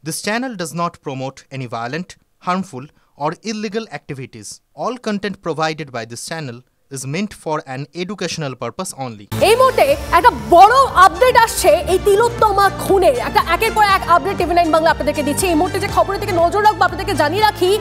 This channel does not promote any violent, harmful, or illegal activities. All content provided by this channel is meant for an educational purpose only. এই মুহূর্তে একটা বড় update আসছে এই তিলোত্তমা খুনের একটা একের পর এক আপডেট টিভি9 বাংলা আপনাদেরকে দিচ্ছে। এই মুহূর্তে যে খবরের দিকে নজর রাখবো আপনাদেরকে জানিয়ে রাখি,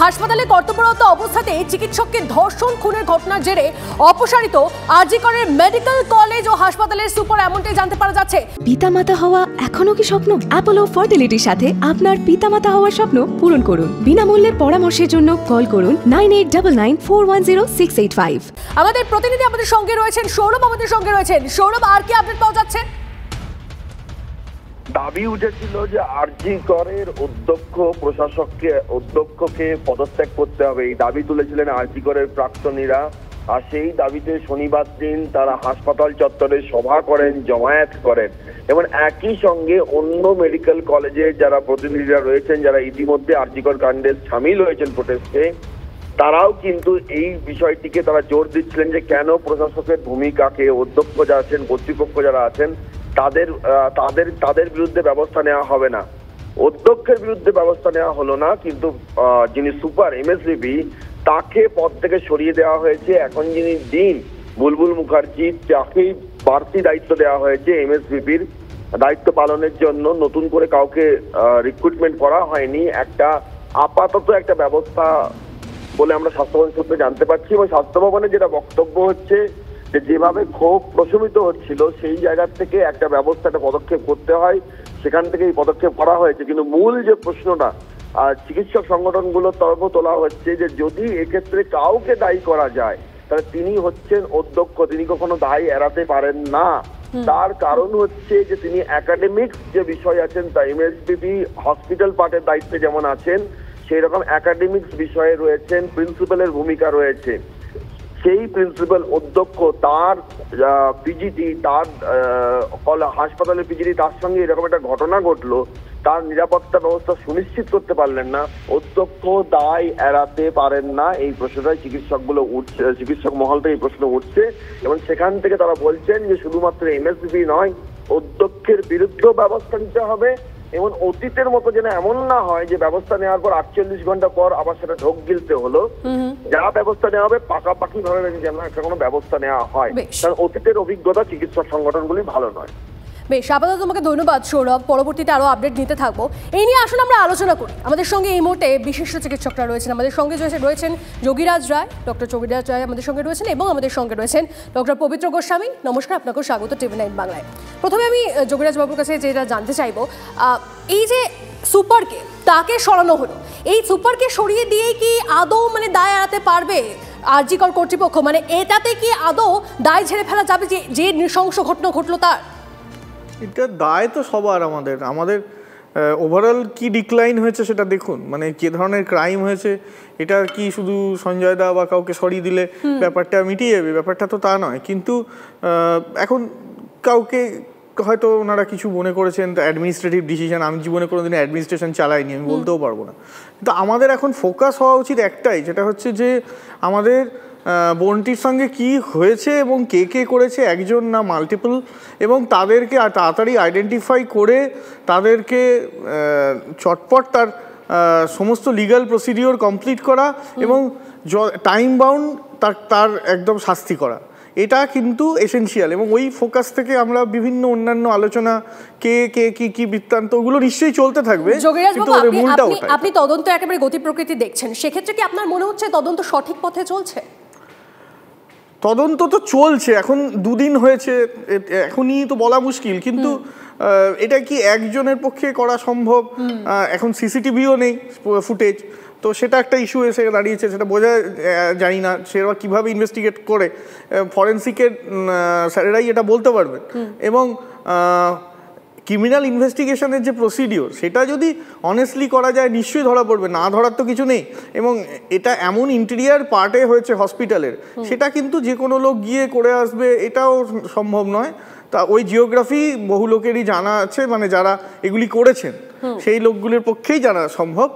হাসপাতালে কর্তব্যরত অবস্থাতে চিকিৎসককে ধর্ষণ খুনের ঘটনার জেরে অপসারিত আরজি করের মেডিকেল কলেজ ও হাসপাতালের সুপার, এমনটাই জানতে পারা যাচ্ছে। পিতামাতা হওয়া এখনো কি স্বপ্ন? অ্যাপোলো ফার্টিলিটির সাথে আপনার পিতামাতা হওয়ার স্বপ্ন পূরণ করুন। বিনামূল্যে পরামর্শের জন্য কল করুন 9899410685। আমাদের প্রতিনিধি আমাদের সঙ্গে রয়েছেন সৌরভ, আমাদের সঙ্গে রয়েছেন সৌরভ। আর কি আপডেট পাওয়া যাচ্ছে? দাবি উঠেছিল যে আরজি করের অধ্যক্ষকে পদত্যাগ করতে হবে, এই দাবি তুলেছিলেন আরজি করের প্রাক্তনীরা। আর সেই দাবিতে শনিবার দিন তারা হাসপাতাল চত্বরে সভা করেন, জমায়েত করেন এবং একই সঙ্গে অন্য মেডিকেল কলেজের যারা প্রতিনিধিরা রয়েছেন, যারা ইতিমধ্যে আরজি কর কাণ্ডে সামিল হয়েছেন প্রোটেস্টে, তারাও কিন্তু এই বিষয়টিকে তারা জোর দিচ্ছিলেন যে কেন প্রশাসকের ভূমিকাকে, অধ্যক্ষ যারা আছেন, কর্তৃপক্ষ যারা আছেন তাদের বিরুদ্ধে ব্যবস্থা নেওয়া হবে না। অধ্যক্ষের বিরুদ্ধে ব্যবস্থা নেওয়া হলো না, কিন্তু যিনি সুপার এমএসভিপি তাকে পদ থেকে সরিয়ে দেওয়া হয়েছে। এখন যিনি ডিন বুলবুল মুখার্জি, তাকেই বাড়তি দায়িত্ব দেওয়া হয়েছে এমএসভিপির দায়িত্ব পালনের জন্য। নতুন করে কাউকে রিক্রুটমেন্ট করা হয়নি। আপাতত একটা ব্যবস্থা বলে আমরা স্বাস্থ্য ভবন সূত্রে জানতে পারছি, এবং স্বাস্থ্য ভবনে যেটা বক্তব্য হচ্ছে যে যেভাবে ক্ষোভ প্রশমিত হচ্ছিল সেই জায়গা থেকে একটা ব্যবস্থা, একটা পদক্ষেপ করতে হয়, সেখান থেকে এই পদক্ষেপ করা হয়েছে। কিন্তু মূল যে প্রশ্নটা চিকিৎসক সংগঠনগুলোর তরফে তোলা হচ্ছে যে যদি এক্ষেত্রে কাউকে দায়ী করা যায় তাহলে তিনি হচ্ছেন অধ্যক্ষ, তিনি কখনো দায় এড়াতে পারেন না। তার কারণ হচ্ছে যে তিনি একাডেমিক্স যে বিষয় আছেন, তা এমএসভিপি হসপিটাল পার্টের দায়িত্বে যেমন আছেন, সেই রকম একাডেমিক্স বিষয়ে রয়েছেন, প্রিন্সিপালের ভূমিকা রয়েছে। সেই প্রিন্সিপাল অধ্যক্ষ তার পিজিটি, তার হাসপাতালের পিজিটি, তার সঙ্গে এরকম একটা ঘটনা ঘটলো, তার নিরাপত্তা ব্যবস্থা সুনিশ্চিত করতে পারলেন না, অধ্যক্ষ দায় এড়াতে পারেন না। এই প্রশ্নটাই চিকিৎসক মহল থেকে এই প্রশ্ন উঠছে, এবং সেখান থেকে তারা বলছেন যে শুধুমাত্র এমএসভিপি নয়, অধ্যক্ষের বিরুদ্ধেও ব্যবস্থা নিতে হবে। এবং অতীতের মতো যেন এমন না হয় যে ব্যবস্থা নেওয়ার পর 48 ঘন্টা পর আবার সেটা ঢোক গিলতে হলো। যা ব্যবস্থা নেওয়া হবে পাকাপাকি ভাবে যেন একটা কোনো ব্যবস্থা নেওয়া হয়, কারণ অতীতের অভিজ্ঞতা চিকিৎসক সংগঠনগুলি ভালো নয়। বেশ, আপাতত তোমাকে ধন্যবাদ সৌরভ, পরবর্তীতে আরো আপডেট নিতে থাকবো। এই নিয়ে আসুন আমরা আলোচনা করি। আমাদের সঙ্গে এই মুহূর্তে বিশিষ্ট চিকিৎসকরা রয়েছেন। আমাদের সঙ্গে রয়েছেন যোগীরাজ রায়, ডক্টর যোগীরাজ রায় আমাদের সঙ্গে রয়েছেন, এবং আমাদের সঙ্গে রয়েছেন ডক্টর পবিত্র গোস্বামী। নমস্কার, আপনাকেও স্বাগত টিভি9 বাংলায়। প্রথমে আমি যোগীরাজ বাবুর কাছে যেটা জানতে চাইবো, এই যে সুপারকে তাকে সরানো হলো, এই সুপারকে সরিয়ে দিয়ে কি আদৌ দায় এড়াতে পারবে আরজি কর কর্তৃপক্ষ? এটাতে কি আদৌ দায় ঝেড়ে ফেলা যাবে যে নৃশংস ঘটনা ঘটলো তার? এটা দায় তো সবার, আমাদের ওভারঅল কি ডিক্লাইন হয়েছে সেটা দেখুন। যে ধরনের ক্রাইম হয়েছে, এটা কি শুধু সঞ্জয় দা বা কাউকে সরিয়ে দিলে ব্যাপারটা মিটিয়ে যাবে? ব্যাপারটা তো তা নয়। কিন্তু এখন কাউকে হয়তো ওনারা কিছু মনে করেছেন অ্যাডমিনিস্ট্রেটিভ ডিসিশন। আমি জীবনে কোনোদিন অ্যাডমিনিস্ট্রেশন চালাইনি, আমি বলতেও পারবো না। কিন্তু আমাদের এখন ফোকাস হওয়া উচিত একটাই, যেটা হচ্ছে যে আমাদের বোনটির সঙ্গে কি হয়েছে এবং কে কে করেছে, একজন না মাল্টিপল, এবং তাদেরকে তাড়াতাড়ি আইডেন্টিফাই করে তাদেরকে চটপট তার সমস্ত লিগ্যাল প্রসিডিওর কমপ্লিট করা এবং টাইম বাউন্ড তার একদম শাস্তি করা। এটা কিন্তু এসেনশিয়াল, এবং ওই ফোকাস থেকে আমরা বিভিন্ন অন্যান্য আলোচনা কে কে কি বৃত্তান্ত, ওগুলো নিশ্চয়ই চলতে থাকবে। আপনি তদন্ত একেবারে গতি প্রকৃতি দেখছেন, সেক্ষেত্রে কি আপনার মনে হচ্ছে তদন্ত সঠিক পথে চলছে? তদন্ত তো চলছে, এখন দুদিন হয়েছে, এখনই তো বলা মুশকিল। কিন্তু এটা কি একজনের পক্ষে করা সম্ভব? এখন সিসিটিভিও নেই ফুটেজ, তো সেটা একটা ইস্যু এসে দাঁড়িয়েছে, সেটা বোঝা জানি না সেটা কীভাবে ইনভেস্টিগেট করে। ফরেন্সিকের স্যারেরাই এটা বলতে পারবেন। এবং ক্রিমিনাল ইনভেস্টিগেশনের যে প্রসিডিওর, সেটা যদি অনেস্টলি করা যায় নিশ্চয়ই ধরা পড়বে, না ধরার তো কিছু নেই। এবং এটা এমন ইন্টেরিয়ার পার্টে হয়েছে হসপিটালের, সেটা কিন্তু যে কোনো লোক গিয়ে করে আসবে এটাও সম্ভব নয়। তা ওই জিওগ্রাফি বহু লোকেরই জানা আছে, যারা এগুলি করেছেন সেই লোকগুলির পক্ষেই জানা সম্ভব।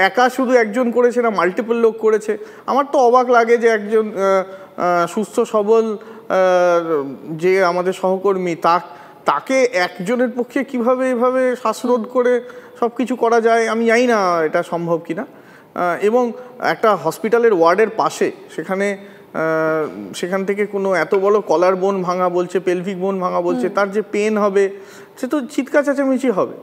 একা শুধু একজন করেছে না, মাল্টিপল লোক করেছে। আমার তো অবাক লাগে যে একজন সুস্থ সবল যে আমাদের সহকর্মী, তাকে একজনের পক্ষে কিভাবে এভাবে শ্বাসরোধ করে সব কিছু করা যায়, আমি জানি না এটা সম্ভব কিনা। এবং একটা হসপিটালের ওয়ার্ডের পাশে সেখান থেকে কোনো এত বড় কলার বোন ভাঙা বলছে, পেলভিক বোন ভাঙা বলছে, তার যে পেন হবে সে তো চিৎকার চেঁচামেচি হবে।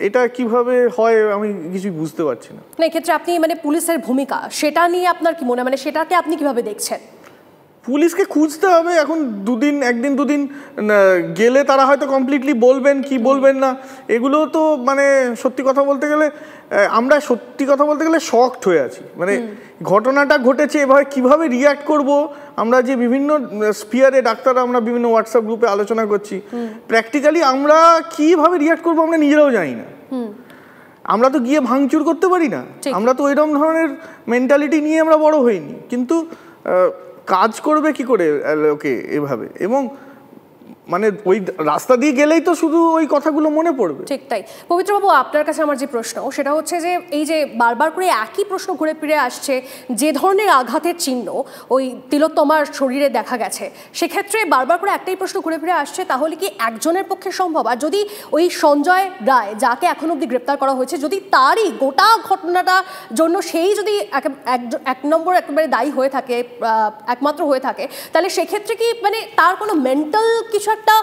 এটা কিভাবে হয় আমি কিছু বুঝতে পারছি না। এক্ষেত্রে আপনি মানে পুলিশের ভূমিকা সেটা নিয়ে আপনার কি মনে, মানে সেটাকে আপনি কিভাবে দেখছেন? পুলিশকে খুঁজতে হবে। এখন একদিন দুদিন গেলে তারা হয়তো কমপ্লিটলি বলবেন কি বলবেন না, এগুলো তো মানে সত্যি কথা বলতে গেলে আমরা শকড হয়ে আছি। মানে ঘটনাটা ঘটেছে, এভাবে কিভাবে রিয়াক্ট করব, আমরা যে বিভিন্ন স্পিয়ারে ডাক্তাররা আমরা বিভিন্ন হোয়াটসঅ্যাপ গ্রুপে আলোচনা করছি, প্র্যাকটিক্যালি আমরা কিভাবে রিয়াক্ট করবো আমরা নিজেরাও জানি না। আমরা তো গিয়ে ভাঙচুর করতে পারি না, আমরা তো ওইরকম ধরনের মেন্টালিটি নিয়ে আমরা বড় হইনি, কিন্তু কাজ করবে কি করে লোকে এভাবে, এবং মানে ওই রাস্তা দিয়ে গেলেই তো শুধু ওই কথাগুলো মনে পড়বে। ঠিক তাই। পবিত্রবাবু, আপনার কাছে আমার যে প্রশ্ন সেটা হচ্ছে যে এই যে বারবার করে একই প্রশ্ন ঘুরে ফিরে আসছে, যে ধরনের আঘাতের চিহ্ন ওই তিলোত্তমার শরীরে দেখা গেছে, সেক্ষেত্রে বারবার করে একটাই প্রশ্ন ঘুরে ফিরে আসছে, তাহলে কি একজনের পক্ষে সম্ভব? আর যদি ওই সঞ্জয় রায় যাকে এখন অবধি গ্রেপ্তার করা হয়েছে, যদি তারই গোটা ঘটনাটা জন্য সেই যদি এক নম্বর একেবারে দায়ী হয়ে থাকে, একমাত্র হয়ে থাকে, তাহলে সেক্ষেত্রে কি মানে তার কোনো মেন্টাল কিছু একটা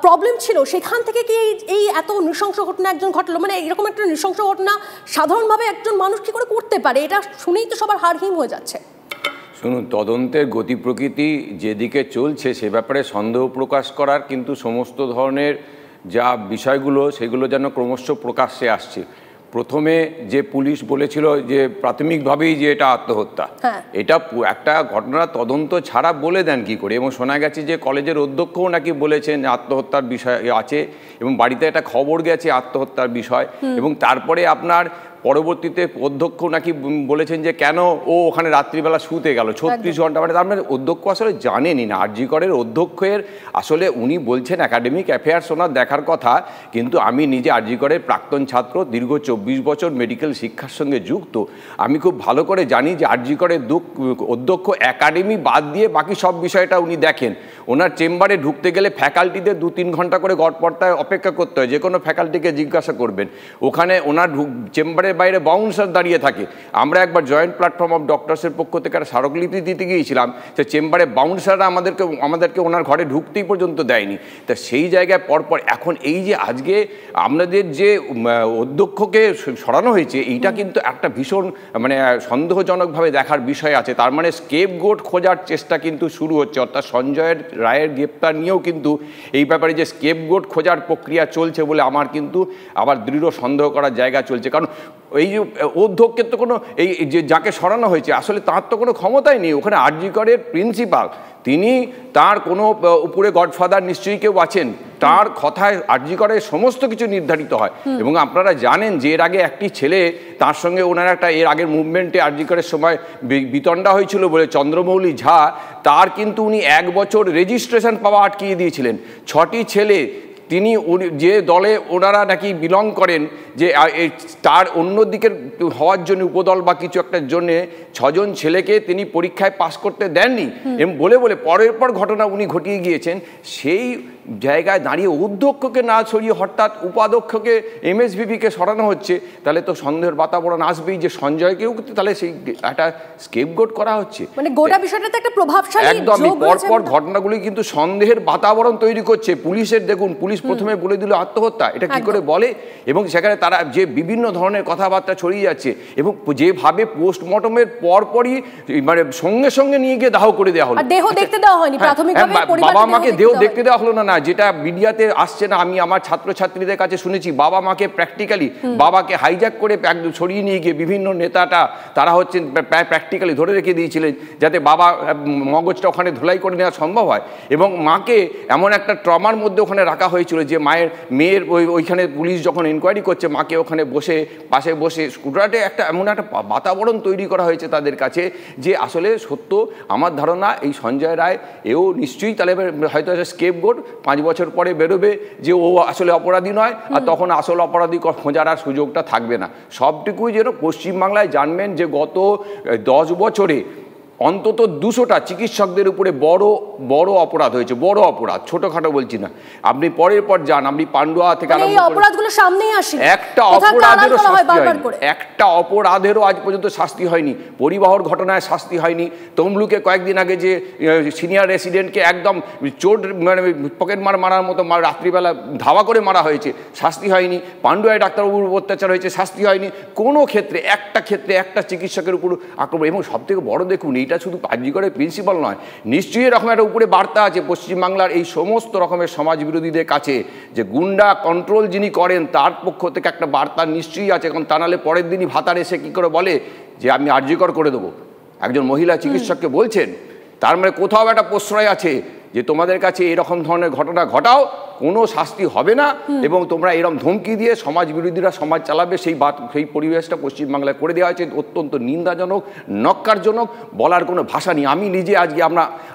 প্রবলেম ছিল, সেখান থেকে কি এই এত নৃশংস ঘটনা একজন ঘটলো? মানে এরকম একটা নৃশংস ঘটনা সাধারণভাবে একজন মানুষ কি করে করতে পারে? এটা শুনেই তো সবার হাড় হিম হয়ে যাচ্ছে। শুনুন, তদন্তের গতি প্রকৃতি যেদিকে চলছে সে ব্যাপারে সন্দেহ প্রকাশ করার কিন্তু সমস্ত ধরনের যা বিষয়গুলো সেগুলো যেন ক্রমশ প্রকাশ্যে আসছে। প্রথমে যে পুলিশ বলেছিল যে প্রাথমিকভাবেই যে এটা আত্মহত্যা, এটা একটা ঘটনার তদন্ত ছাড়া বলে দেন কি করে? এবং শোনা গেছে যে কলেজের অধ্যক্ষও নাকি বলেছেন আত্মহত্যার বিষয় আছে, এবং বাড়িতে একটা খবর গেছে আত্মহত্যার বিষয়, এবং তারপরে আপনার পরবর্তীতে অধ্যক্ষ নাকি বলেছেন যে কেন ও ওখানে রাত্রিবেলা শুতে গেল 36 ঘন্টা। মানে তার মানে অধ্যক্ষ আসলে জানেনই না। আরজি করের অধ্যক্ষের আসলে উনি বলছেন একাডেমিক অ্যাফেয়ার্স ওনার দেখার কথা, কিন্তু আমি নিজে আরজি করের প্রাক্তন ছাত্র, দীর্ঘ 24 বছর মেডিকেল শিক্ষার সঙ্গে যুক্ত। আমি খুব ভালো করে জানি যে আরজি করের অধ্যক্ষ একাডেমি বাদ দিয়ে বাকি সব বিষয়টা উনি দেখেন। ওনার চেম্বারে ঢুকতে গেলে ফ্যাকাল্টিদের 2-3 ঘন্টা করে গড়পড়তায় অপেক্ষা করতে হয়, যে কোনো ফ্যাকাল্টিকে জিজ্ঞাসা করবেন। ওখানে ওনার চেম্বারে বাইরে বাউন্সার দাঁড়িয়ে থাকে। আমরা একবার জয়েন্ট প্ল্যাটফর্ম অফ ডক্টরসের পক্ষ থেকে একটা স্মারকলিপি দিতে গিয়েছিলাম, সে চেম্বারে বাউন্সাররা আমাদেরকে ওনার ঘরে ঢুকতেই পর্যন্ত দেয়নি। তা সেই জায়গায় পরপর এখন এই যে আজকে আমাদের যে অধ্যক্ষকে সরানো হয়েছে, এইটা কিন্তু একটা ভীষণ মানে সন্দেহজনকভাবে দেখার বিষয় আছে। তার মানে স্কেপগোট খোঁজার চেষ্টা কিন্তু শুরু হচ্ছে, অর্থাৎ সঞ্জয়ের রায়ের গ্রেপ্তার নিয়েও কিন্তু এই ব্যাপারে যে স্কেপগোট খোঁজার প্রক্রিয়া চলছে বলে আমার কিন্তু আবার দৃঢ় সন্দেহ করার জায়গা চলছে। কারণ এই যে অধ্যক্ষের তো কোনো এই যে যাকে সরানো হয়েছে আসলে তার তো কোনো ক্ষমতাই নেই। ওখানে আরজি করের প্রিন্সিপাল, তিনি তার কোনো উপরে গডফাদার নিশ্চয়ই কেউ আছেন, তার কথায় আরজি করের সমস্ত কিছু নির্ধারিত হয়। এবং আপনারা জানেন যে এর আগে একটি ছেলে, তার সঙ্গে ওনার একটা এর আগের মুভমেন্টে আরজি করের সময় বিতণ্ডা হয়েছিল বলে চন্দ্রমৌলি ঝা, তার কিন্তু উনি 1 বছর রেজিস্ট্রেশন পাওয়া আটকিয়ে দিয়েছিলেন। 6টি ছেলে তিনি যে দলে ওনারা নাকি বিলং করেন, যে তার অন্য দিকের হওয়ার জন্য উপদল বা কিছু একটার জন্যে 6 জন ছেলেকে তিনি পরীক্ষায় পাশ করতে দেননি এবং বলে পরের পর ঘটনা উনি ঘটিয়ে গিয়েছেন। সেই জায়গায় দাঁড়িয়ে অধ্যক্ষকে না সরিয়ে হঠাৎ উপাধ্যক্ষকে এমএসভিপিকে সরানো হচ্ছে, তাহলে তো সন্দেহের বাতাবরণ আসবেই যে সঞ্জয়কেও তাহলে সেই একটা স্কেপগোট করা হচ্ছে। মানে গোটা বিষয়টাতে একটা প্রভাবশালী একদমই পরপর ঘটনাগুলি কিন্তু সন্দেহের বাতাবরণ তৈরি করছে। পুলিশের দেখুন, পুলিশ প্রথমে বলে দিল আত্মহত্যা, এটা কি করে বলে, এবং সেখানে তারা যে বিভিন্ন ধরনের কথাবার্তা ছড়িয়ে যাচ্ছে, এবং যেভাবে পোস্টমর্টমের পরপরই মানে সঙ্গে সঙ্গে নিয়ে গিয়ে দাহ করে দেওয়া হলো। দেহ দেখতে দেওয়া হয়নি প্রাথমিকভাবে, বাবা মাকে দেহ দেখতে দেওয়া হলো না, যেটা মিডিয়াতে আসছে না। আমি আমার ছাত্রছাত্রীদের কাছে শুনেছি বাবা মাকে প্র্যাকটিক্যালি বাবাকে হাইজ্যাক করে সরিয়ে নিয়ে গিয়ে বিভিন্ন নেতাটা তারা হচ্ছে প্র্যাকটিক্যালি ধরে রেখে দিয়েছিলেন যাতে বাবা মগজটা ওখানে ধুলাই করে নেওয়া সম্ভব হয়। এবং মাকে এমন একটা ট্রমার মধ্যে ওখানে রাখা হয়েছিল যে মেয়ের ওইখানে পুলিশ যখন এনকোয়ারি করছে, মাকে ওখানে পাশে বসে স্কুটারে একটা এমন একটা বাতাবরণ তৈরি করা হয়েছে তাদের কাছে যে আসলে সত্য আমার ধারণা এই সঞ্জয় রায় এও নিশ্চয়ই তাহলে হয়তো স্কেপগোট 5 বছর পরে বেরোবে যে ও আসলে অপরাধী নয়, আর তখন আসল অপরাধী খোঁজার আর সুযোগটা থাকবে না। সবটুকুই যেন পশ্চিমবাংলায় জানবেন যে গত 10 বছরে অন্তত 200টা চিকিৎসকদের উপরে বড় বড় অপরাধ হয়েছে, বড় অপরাধ, ছোটখাটো বলছি না। আপনি পরের পর যান, আপনি পান্ডুয়া থেকে এই অপরাধগুলো সামনেই আসে, একটা অপরাধেরও শাস্তি হয়নি, একটা অপরাধেরও আজ পর্যন্ত শাস্তি হয়নি। পরিবহন ঘটনায় শাস্তি হয়নি। তমলুকে কয়েকদিন আগে যে সিনিয়র রেসিডেন্টকে একদম চোট মানে পকেট মারার মতো রাত্রিবেলা ধাওয়া করে মারা হয়েছে, শাস্তি হয়নি। পান্ডুয়ায় ডাক্তারবাবুর অত্যাচার হয়েছে, শাস্তি হয়নি। কোনো ক্ষেত্রে একটা চিকিৎসকের উপর আক্রমণ। এবং সবথেকে বড় দেখুন, এইটা শুধু আরজিকরের প্রিন্সিপাল নয়, নিশ্চয়ই এরকম একটা উপরে বার্তা আছে পশ্চিমবাংলার এই সমস্ত রকমের সমাজ বিরোধীদের কাছে, যে গুন্ডা কন্ট্রোল যিনি করেন তার পক্ষ থেকে একটা বার্তা নিশ্চয়ই আছে। কারণ তা নাহলে পরের দিনই ভাতার এসে কী করে বলে যে আমি আরজিকর করে দেবো, একজন মহিলা চিকিৎসককে বলছেন, তার মানে কোথাও একটা প্রশ্রয় আছে যে তোমাদের কাছে এরকম ধরনের ঘটনা ঘটাও, কোনো শাস্তি হবে না, এবং তোমরা এরকম ধমকি দিয়ে সমাজ বিরোধীরা সমাজ চালাবে, সেই পরিবেশটা পশ্চিমবাংলায় করে দেওয়া হয়েছে। অত্যন্ত নিন্দাজনক, নক্কারজনক, বলার কোনো ভাষা নেই। আমি নিজে আজকে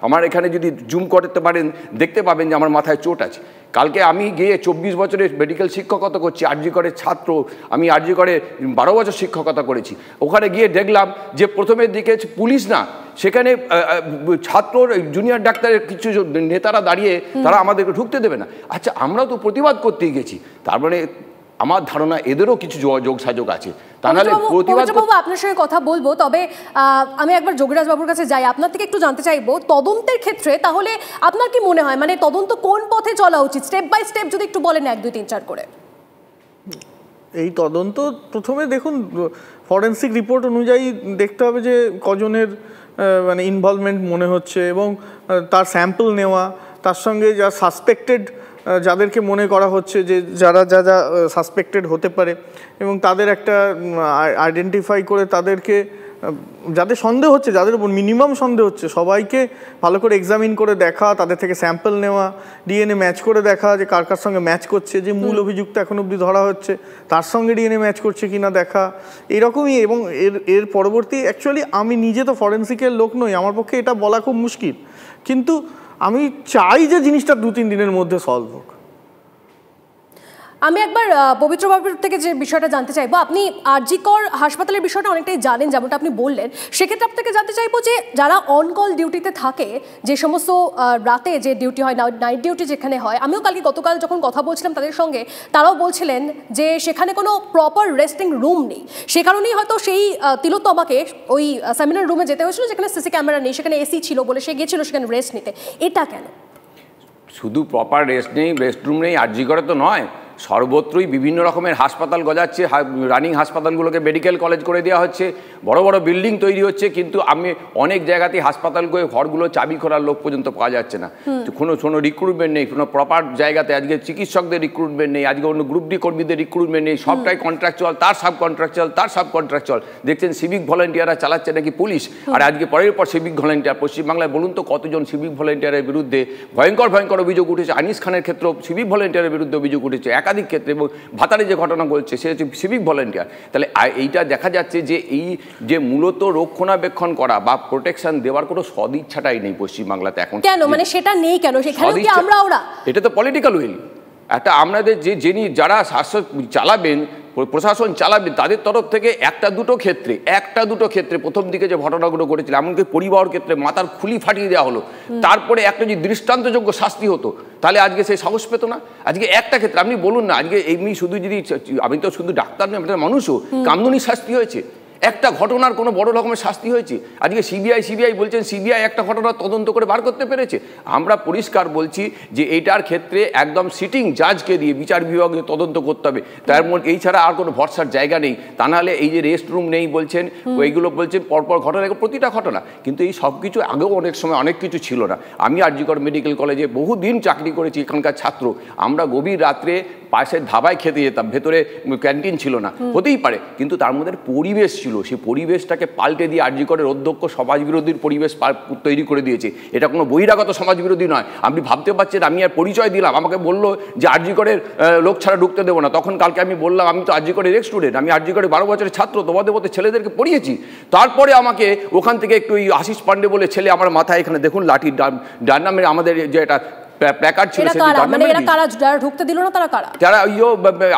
আমার এখানে যদি জুম করতে পারেন দেখতে পাবেন যে আমার মাথায় চোট আছে। কালকে আমি গিয়ে 24 বছরের মেডিকেল শিক্ষকতা করছি, আরজিকরের ছাত্র আমি, আরজিকরে 12 বছর শিক্ষকতা করেছি। ওখানে গিয়ে দেখলাম যে প্রথমের দিকে পুলিশ না, সেখানে ছাত্র জুনিয়র ডাক্তারের কিছু নেতারা দাঁড়িয়ে তারা আমাদেরকে ঢুকতে দেবে না। আচ্ছা, আমরা তো প্রতিবাদ করতেই গেছি, তার মানে আমার ধারণা এদেরও কিছু যোগসাযোগ আছে। তাহলে প্রতিবাদ আপনার সঙ্গে কথা বলবো, তবে আমি একবার যোগীরাজ বাবুর কাছে যাই, আপনার থেকে একটু জানতে চাইবো তদন্তের ক্ষেত্রে তাহলে আপনার কি মনে হয়, মানে তদন্ত কোন পথে চলা উচিত, স্টেপ বাই স্টেপ যদি একটু বলেন 1, 2, 3, 4 করে। এই তদন্ত প্রথমে দেখুন, ফরেন্সিক রিপোর্ট অনুযায়ী দেখতে হবে যে কজনের মানে ইনভলভমেন্ট মনে হচ্ছে, এবং তার স্যাম্পল নেওয়া, তার সঙ্গে যা সাসপেক্টেড যাদেরকে মনে করা হচ্ছে যে যারা সাসপেক্টেড হতে পারে, এবং তাদের একটা আইডেন্টিফাই করে তাদেরকে, যাদের সন্দেহ হচ্ছে, যাদের উপর মিনিমাম সন্দেহ হচ্ছে, সবাইকে ভালো করে এক্সামিন করে দেখা, তাদের থেকে স্যাম্পল নেওয়া, ডিএনএ ম্যাচ করে দেখা যে কার কার সঙ্গে ম্যাচ করছে, যে মূল অভিযুক্ত এখন অবধি ধরা হচ্ছে তার সঙ্গে ডিএনএ ম্যাচ করছে কিনা দেখা, এরকমই। এবং এর পরবর্তী, অ্যাকচুয়ালি আমি নিজে তো ফরেন্সিকের লোক নই, আমার পক্ষে এটা বলা খুব মুশকিল, কিন্তু আমি চাই যে জিনিসটা 2-3 দিনের মধ্যে সলভ হোক। আমি একবার পবিত্র বাবুর থেকে যে বিষয়টা জানতে চাইবো, আপনি আরজিকর হাসপাতালের বিষয়টা অনেকটাই জানেন, যেমনটা আপনি বললেন, সেক্ষেত্রে আপনাকে জানতে চাইবো যে যারা অন কল ডিউটিতে থাকে, যে সমস্ত রাতে যে ডিউটি হয়, নাইট ডিউটি যেখানে হয়, আমিও গতকাল যখন কথা বলছিলাম তাদের সঙ্গে, তারাও বলছিলেন যে সেখানে কোনো প্রপার রেস্টিং রুম নেই। সে কারণেই হয়তো সেই তিলোত্তমাকে ওই সেমিনার রুমে যেতে হয়েছিল যেখানে সিসি ক্যামেরা নেই, সেখানে এসি ছিল বলে সে গিয়েছিল সেখানে রেস্ট নিতে। এটা কেন? শুধু প্রপার রেস্ট নেই, রেস্টরুম নেই আরজিকরে তো নয়, সর্বত্রই বিভিন্ন রকমের হাসপাতাল গজাচ্ছে, রানিং হাসপাতালগুলোকে মেডিকেল কলেজ করে দেওয়া হচ্ছে, বড় বড় বিল্ডিং তৈরি হচ্ছে, কিন্তু আমি অনেক জায়গাতেই হাসপাতালগুলো ঘরগুলো চাবি খোলার লোক পর্যন্ত পাওয়া যাচ্ছে না। কোনো রিক্রুটমেন্ট নেই, কোনো প্রপার জায়গাতে আজকে চিকিৎসকদের রিক্রুটমেন্ট নেই, আজকে অন্য গ্রুপ ডি কর্মীদের রিক্রুটমেন্ট নেই, সবটাই কন্ট্রাকচুয়াল, তার সাব কন্ট্রাকচুয়াল। দেখছেন সিভিক ভলেন্টিয়াররা চালাচ্ছে নাকি পুলিশ, আর আজকে পরের পর সিভিক ভলেন্টিয়ার পশ্চিমবাংলায় বলুন তো কতজন সিভিক ভলেন্টিয়ারের বিরুদ্ধে ভয়ঙ্কর অভিযোগ উঠেছে। আনিস খানের ক্ষেত্রেও সিভিক ভলেন্টিয়ারের বিরুদ্ধে অভিযোগ উঠেছে একাধিক ক্ষেত্রে, এবং ভাতারে যে ঘটনা বলছে সে হচ্ছে সিভিক ভলেন্টিয়ার। তাহলে এইটা দেখা যাচ্ছে যে এই যে মূলত রক্ষণাবেক্ষণ করা বা প্রোটেকশন দেওয়ার কোনো সদিচ্ছাটাই নেই পশ্চিমবাংলাতে এখন। কেন, মানে সেটা নেই কেন? সেখানে কি ওরা এটা তো পলিটিক্যাল উইল। একটা আমাদের যারা শাসক চালাবেন, প্রশাসন চালাবেন, তাদের তরফ থেকে একটা দুটো ক্ষেত্রে প্রথম দিকে যে ঘটনাগুলো ঘটেছিল, এমনকি পরিবার ক্ষেত্রে মাথার খুলি ফাটিয়ে দেওয়া হলো, তারপরে একটা যদি দৃষ্টান্তযোগ্য শাস্তি হতো, তাহলে আজকে সেই সাহস পেত না। আজকে একটা ক্ষেত্রে আপনি বলুন না, আজকে এমনি শুধু যদি, আমি তো শুধু ডাক্তার নয়, একটা মানুষও, কামদুনি শাস্তি হয়েছে, একটা ঘটনার কোনো বড় রকমের শাস্তি হয়েছে। আজকে সিবিআই বলছেন সিবিআই একটা ঘটনা তদন্ত করে বার করতে পেরেছে। আমরা পরিষ্কার বলছি যে এইটার ক্ষেত্রে একদম সিটিং জাজকে দিয়ে বিচার বিভাগে তদন্ত করতে হবে, তার মধ্যে এই ছাড়া আর কোনো ভরসার জায়গা নেই। তা নাহলে এই যে রেস্ট রুম নেই বলছেন, এইগুলো বলছেন পরপর ঘটনা, প্রতিটা ঘটনা, কিন্তু এই সব কিছু আগেও অনেক সময় অনেক কিছু ছিল না। আমি আরজিকর মেডিকেল কলেজে বহুদিন চাকরি করেছি, এখানকার ছাত্র, আমরা গভীর রাত্রে পাশের ধাবায় খেতে যেতাম, ভেতরে ক্যান্টিন ছিল না, হতেই পারে, কিন্তু তার মধ্যে পরিবেশ ছিল, সেই পরিবেশটাকে পাল্টে দিয়ে আরজিকরের অধ্যক্ষ সমাজ বিরোধীর পরিবেশ তৈরি করে দিয়েছে। এটা কোনো বহিরাগত সমাজ বিরোধী নয়। আপনি ভাবতে পারছেন, আমি আর পরিচয় দিলাম, আমাকে বললো যে আরজিকরের লোক ছাড়া ঢুকতে দেবো না, তখন কালকে আমি বললাম আমি তো আরজিকরের স্টুডেন্ট, আমি আরজিকরের 12 বছরের ছাত্র, তোমাদের মতো ছেলেদেরকে পড়িয়েছি। তারপরে আমাকে ওখান থেকে একটু আশিস পান্ডে বলে ছেলে আমার মাথায়, এখানে দেখুন লাঠি ডান নামের আমাদের যে এটা প্ল্যাকার্ড ছিল, মানে এরা কারা, যারা ঢুকতে দিল না তারা কারা? যারা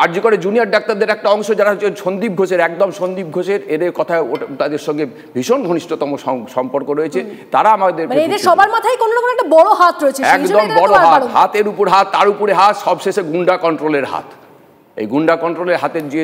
আরজি করে জুনিয়র ডাক্তারদের একটা অংশ, যারা সন্দীপ ঘোষের, একদম সন্দীপ ঘোষের, এদের কথা তাদের সঙ্গে ভীষণ ঘনিষ্ঠতম সম্পর্ক রয়েছে। তারা আমাদের মানে এদের সবার মাথায় কোনো না কোনো একটা বড় হাত রয়েছে, একদম বড় হাত, হাতের উপর হাত, তার উপরে হাত, সবশেষে গুন্ডা কন্ট্রোলের হাত। এই গুন্ডা কন্ট্রোলের হাতের যে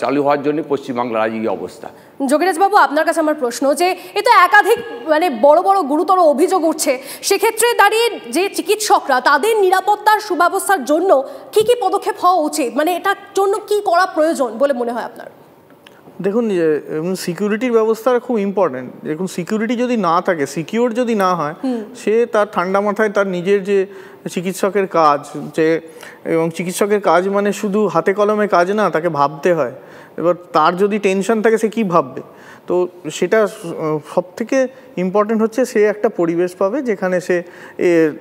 চালু হওয়ার জন্য পশ্চিমবাংলার আজ এই অবস্থা। যোগীরাজ বাবু, আপনার কাছে আমার প্রশ্ন, যে এ তো একাধিক মানে বড় বড় গুরুতর অভিযোগ উঠছে, সেক্ষেত্রে দাঁড়িয়ে যে চিকিৎসকরা তাদের নিরাপত্তার সুব্যবস্থার জন্য কি কি পদক্ষেপ হওয়া উচিত, মানে এটার জন্য কি করা প্রয়োজন বলে মনে হয় আপনার? দেখুন, সিকিউরিটির ব্যবস্থাটা খুব ইম্পর্টেন্ট। দেখুন, সিকিউরিটি যদি না থাকে, সিকিউর যদি না হয়, সে তার ঠান্ডা মাথায় তার নিজের যে চিকিৎসকের কাজ, যে এবং চিকিৎসকের কাজ মানে শুধু হাতে কলমে কাজ না, তাকে ভাবতে হয়। এবার তার যদি টেনশন থাকে, সে কী ভাববে? তো সেটা সব থেকে ইম্পর্টেন্ট হচ্ছে সে একটা পরিবেশ পাবে যেখানে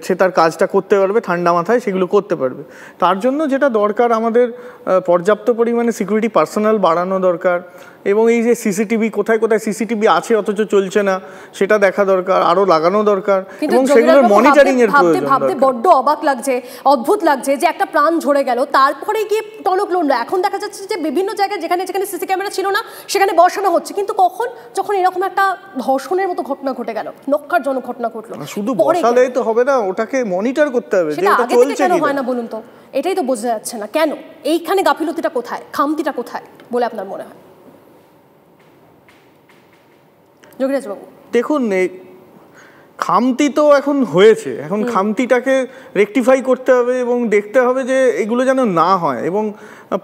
সে তার কাজটা করতে পারবে, ঠান্ডা মাথায় সেগুলো করতে পারবে। তার জন্য যেটা দরকার, আমাদের পর্যাপ্ত পরিমাণে সিকিউরিটি পার্সোনাল বাড়ানো দরকার, এবং এই যে সিসিটিভি, কোথায় কোথায় সিসিটিভি আছে অথচ চলছে না, সেটা দেখা দরকার, আরও লাগানো দরকার, এবং সেগুলোর মনিটরিং এর প্রয়োজন। ভাবতে বড্ড অবাক লাগছে, অদ্ভুত লাগছে যে একটা প্রাণ ঝরে গেল, তারপরে গিয়ে টনক লড়ল। এখন দেখা যাচ্ছে যে বিভিন্ন জায়গায় যেখানে যেখানে সিসি ক্যামেরা ছিল না সেখানে বসানো হচ্ছে, কিন্তু যখন এরকম একটা ধর্ষণের মতো ঘটনা ঘটে গেল, নক্কারজনক ঘটনা ঘটলো, শুধু বসালেই তো হবে না, ওটাকে মনিটর করতে হবে যে এটা চলছে কেন হয় না বলুন তো? এটাই তো বোঝা যাচ্ছে না, কেন এইখানে গাফিলতিটা কোথায়, খামতিটা কোথায় বলে আপনার মনে হয়? যোগীরাজ বাবু, দেখুন, খামতি তো এখন হয়েছে, এখন খামতিটাকে রেকটিফাই করতে হবে এবং দেখতে হবে যে এগুলো যেন না হয়, এবং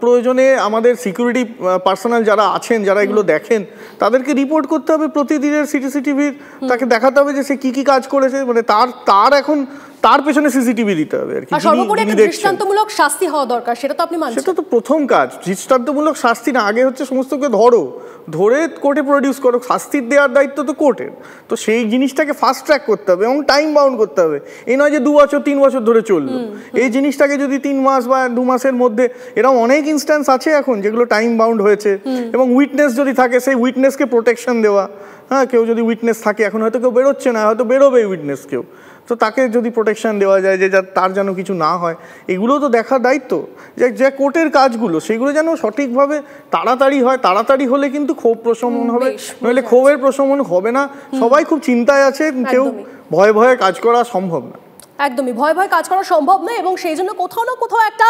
প্রয়োজনে আমাদের সিকিউরিটি পার্সোনাল যারা আছেন, যারা এগুলো দেখেন, তাদেরকে রিপোর্ট করতে হবে প্রতিদিনের সিসিটিভির, তাকে দেখাতে হবে যে সে কি কি কাজ করেছে, মানে তার এখন তার পেছনে সিসিটিভি দিতে হবে আর কি। সর্বোপরি একটা দৃষ্টান্তমূলক শাস্তি হওয়া দরকার, সেটা তো আপনি মানছেন? সেটা তো প্রথম কাজ, দৃষ্টান্তমূলক শাস্তি না, আগে হচ্ছে সমস্তকে ধরে কোর্টে প্রডিউস করো, শাস্তির দেওয়ার দায়িত্ব তো কোর্টের। তো সেই জিনিসটাকে ফাস্ট ট্র্যাক করতে হবে এবং টাইম বাউন্ড করতে হবে। এই নয় যে 2 বছর 3 বছর ধরে চললো, এই জিনিসটাকে যদি 3 মাস বা 2 মাসের মধ্যে, এরকম অনেক ইনস্ট্যান্স আছে এখন যেগুলো টাইম বাউন্ড হয়েছে। এবং উইটনেস যদি থাকে, সেই উইটনেসকে প্রোটেকশন দেওয়া। হ্যাঁ, কেউ যদি উইটনেস থাকে, এখন হয়তো কেউ বেরোচ্ছে না, হয়তো বেরোবে উইটনেস কেউ, তো তাকে যদি প্রোটেকশন দেওয়া যায় যে তার যেন কিছু না হয়, এগুলো তো দেখার দায়িত্ব। যে কোর্টের কাজগুলো সেগুলো যেন সঠিকভাবে তাড়াতাড়ি হয়, তাড়াতাড়ি হলে কিন্তু ক্ষোভ প্রশমন হবে, নইলে ক্ষোভের প্রশমন হবে না। সবাই খুব চিন্তায় আছে, কেউ ভয়ে ভয়ে কাজ করা সম্ভব না। একদমই ভয় কাজ করা সম্ভব নয়, এবং সেই জন্য কোথাও না কোথাও একটা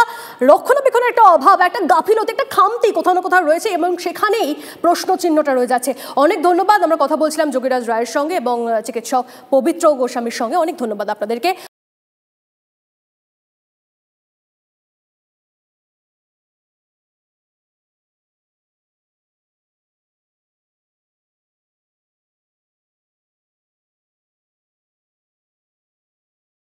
রক্ষণাবেক্ষণের একটা অভাব, একটা গাফিলতি, একটা খামতি কোথাও না কোথাও রয়েছে, এবং সেখানেই প্রশ্ন চিহ্নটা রয়ে যাচ্ছে। অনেক ধন্যবাদ। আমরা কথা বলছিলাম যোগীরাজ রায়ের সঙ্গে এবং চিকিৎসক পবিত্র গোস্বামীর সঙ্গে। অনেক ধন্যবাদ আপনাদেরকে।